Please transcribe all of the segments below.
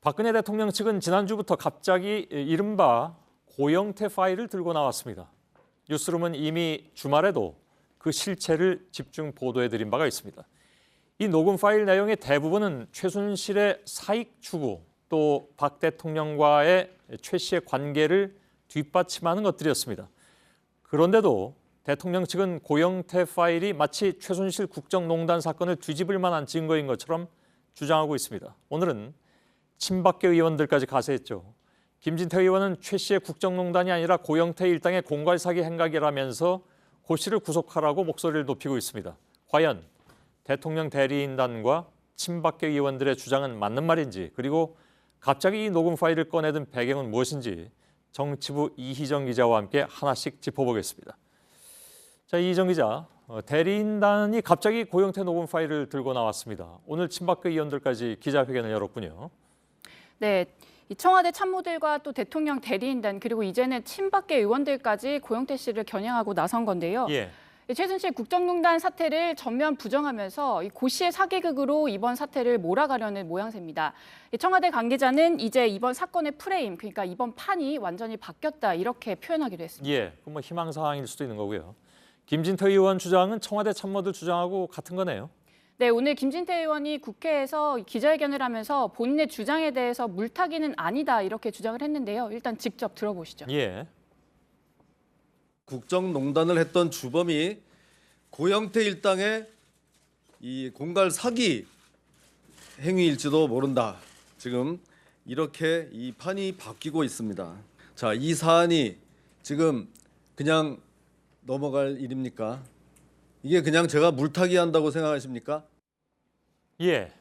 박근혜 대통령 측은 지난주부터 갑자기 이른바 고영태 파일을 들고 나왔습니다. 뉴스룸은 이미 주말에도 그 실체를 집중 보도해드린 바가 있습니다. 이 녹음 파일 내용의 대부분은 최순실의 사익 추구, 또 박 대통령과의 최 씨의 관계를 뒷받침하는 것들이었습니다. 그런데도 대통령 측은 고영태 파일이 마치 최순실 국정농단 사건을 뒤집을 만한 증거인 것처럼 주장하고 있습니다. 오늘은 친박계 의원들까지 가세했죠. 김진태 의원은 최 씨의 국정농단이 아니라 고영태 일당의 공갈사기 행각이라면서 고 씨를 구속하라고 목소리를 높이고 있습니다. 과연 대통령 대리인단과 친박계 의원들의 주장은 맞는 말인지, 그리고 갑자기 이 녹음 파일을 꺼내든 배경은 무엇인지 정치부 이희정 기자와 함께 하나씩 짚어보겠습니다. 자, 이희정 기자, 대리인단이 갑자기 고영태 녹음 파일을 들고 나왔습니다. 오늘 친박계 의원들까지 기자회견을 열었군요. 네, 청와대 참모들과 또 대통령 대리인단, 그리고 이제는 친박계 의원들까지 고영태 씨를 겨냥하고 나선 건데요. 예. 최순실 국정농단 사태를 전면 부정하면서 고 씨의 사기극으로 이번 사태를 몰아가려는 모양새입니다. 청와대 관계자는 이제 이번 사건의 프레임, 그러니까 이번 판이 완전히 바뀌었다, 이렇게 표현하기도 했습니다. 예, 그럼 뭐 희망사항일 수도 있는 거고요. 김진태 의원 주장은 청와대 참모들 주장하고 같은 거네요. 네, 오늘 김진태 의원이 국회에서 기자회견을 하면서 본인의 주장에 대해서 물타기는 아니다, 이렇게 주장을 했는데요. 일단 직접 들어보시죠. 예. 국정농단을 했던 주범이 고영태 일당의 이 공갈 사기 행위일지도 모른다. 지금 이렇게 이 판이 바뀌고 있습니다. 자, 이 사안이 지금 그냥 넘어갈 일입니까? 이게 그냥 제가 물타기 한다고 생각하십니까? 예,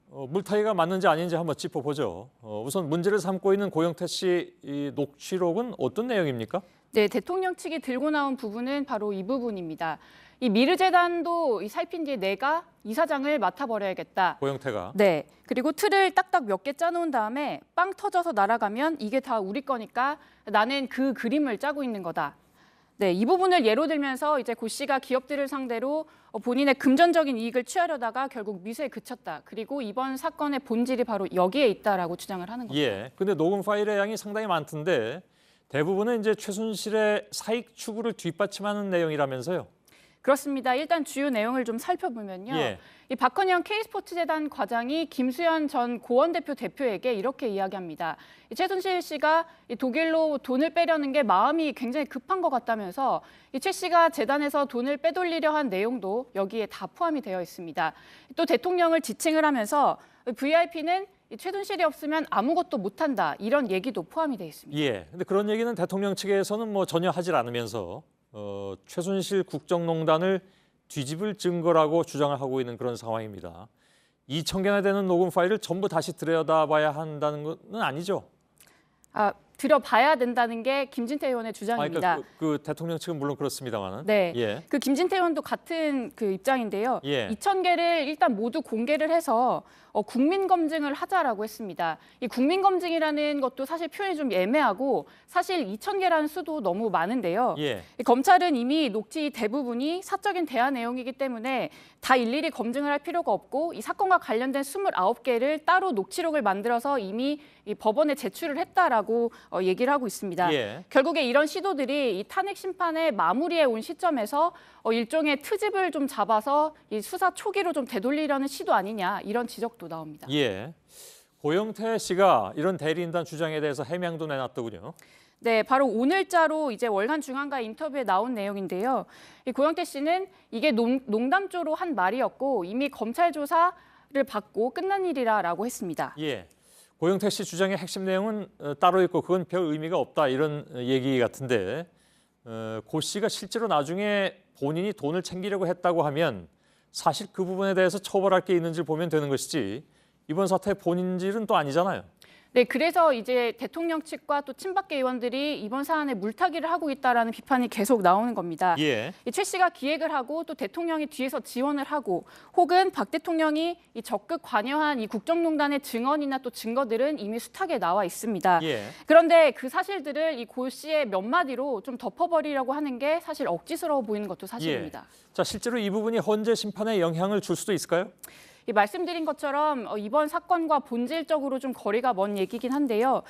물타기가 맞는지 아닌지 한번 짚어보죠. 우선 문제를 삼고 있는 고영태 씨 이 녹취록은 어떤 내용입니까? 네, 대통령 측이 들고 나온 부분은 바로 이 부분입니다. 이 미르재단도 살핀 뒤에 내가 이사장을 맡아버려야겠다. 고영태가. 네, 그리고 틀을 딱딱 몇 개 짜놓은 다음에 빵 터져서 날아가면 이게 다 우리 거니까 나는 그 그림을 짜고 있는 거다. 네, 이 부분을 예로 들면서 이제 고 씨가 기업들을 상대로 본인의 금전적인 이익을 취하려다가 결국 미수에 그쳤다. 그리고 이번 사건의 본질이 바로 여기에 있다라고 주장을 하는 겁니다. 예, 근데 녹음 파일의 양이 상당히 많던데 대부분은 이제 최순실의 사익 추구를 뒷받침하는 내용이라면서요. 그렇습니다. 일단 주요 내용을 좀 살펴보면요. 예. 이 박헌영 K스포츠재단 과장이 김수현 전 고원대표 대표에게 이렇게 이야기합니다. 이 최순실 씨가 이 독일로 돈을 빼려는 게 마음이 굉장히 급한 것 같다면서 이 최 씨가 재단에서 돈을 빼돌리려 한 내용도 여기에 다 포함이 되어 있습니다. 또 대통령을 지칭을 하면서 VIP는 최순실이 없으면 아무것도 못한다, 이런 얘기도 포함이 되어 있습니다. 예, 근데 그런 얘기는 대통령 측에서는 뭐 전혀 하질 않으면서 최순실 국정농단을 뒤집을 증거라고 주장을 하고 있는 그런 상황입니다. 2,000개나 되는 녹음 파일을 전부 다시 들여다봐야 한다는 건 아니죠? 들여봐야 된다는 게 김진태 의원의 주장입니다. 그러니까 그 대통령 측은 물론 그렇습니다만은. 네, 예. 그 김진태 의원도 같은 그 입장인데요. 예. 2,000개를 일단 모두 공개를 해서 국민 검증을 하자라고 했습니다. 이 국민 검증이라는 것도 사실 표현이 좀 애매하고 사실 2,000개라는 수도 너무 많은데요. 예. 검찰은 이미 녹취 대부분이 사적인 대화 내용이기 때문에 다 일일이 검증을 할 필요가 없고 이 사건과 관련된 29개를 따로 녹취록을 만들어서 이미 이 법원에 제출을 했다라고 얘기를 하고 있습니다. 예. 결국에 이런 시도들이 이 탄핵 심판의 마무리에 온 시점에서 일종의 트집을 좀 잡아서 이 수사 초기로 좀 되돌리려는 시도 아니냐, 이런 지적도 나옵니다. 예. 고영태 씨가 이런 대리인단 주장에 대해서 해명도 내놨더군요. 네, 바로 오늘자로 이제 월간 중앙가 인터뷰에 나온 내용인데요. 이 고영태 씨는 이게 농담조로 한 말이었고 이미 검찰 조사를 받고 끝난 일이라고 했습니다. 예. 고영태 씨 주장의 핵심 내용은 따로 있고 그건 별 의미가 없다, 이런 얘기 같은데 고 씨가 실제로 나중에 본인이 돈을 챙기려고 했다고 하면 사실 그 부분에 대해서 처벌할 게 있는지 보면 되는 것이지 이번 사태의 본인질은 또 아니잖아요. 네, 그래서 이제 대통령 측과 또 친박계 의원들이 이번 사안에 물타기를 하고 있다라는 비판이 계속 나오는 겁니다. 예. 이 최 씨가 기획을 하고 또 대통령이 뒤에서 지원을 하고 혹은 박 대통령이 이 적극 관여한 이 국정농단의 증언이나 또 증거들은 이미 수탁에 나와 있습니다. 예. 그런데 그 사실들을 이 고 씨의 몇 마디로 좀 덮어버리려고 하는 게 사실 억지스러워 보이는 것도 사실입니다. 자, 실제로 이 부분이 헌재 심판에 영향을 줄 수도 있을까요? 이 말씀드린 것처럼 이번 사건과 본질적으로 좀 거리가 먼 얘기긴 한데요.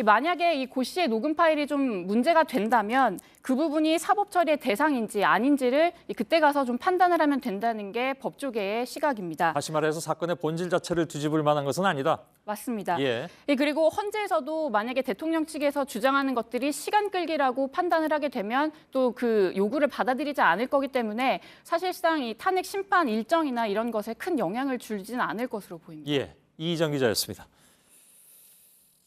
만약에 이 고 씨의 녹음 파일이 좀 문제가 된다면 그 부분이 사법 처리의 대상인지 아닌지를 그때 가서 좀 판단을 하면 된다는 게 법조계의 시각입니다. 다시 말해서 사건의 본질 자체를 뒤집을 만한 것은 아니다. 맞습니다. 예. 그리고 헌재에서도 만약에 대통령 측에서 주장하는 것들이 시간 끌기라고 판단을 하게 되면 또 그 요구를 받아들이지 않을 거기 때문에 사실상 이 탄핵 심판 일정이나 이런 것에 큰 영향을 주지는 않을 것으로 보입니다. 예. 이희정 기자였습니다.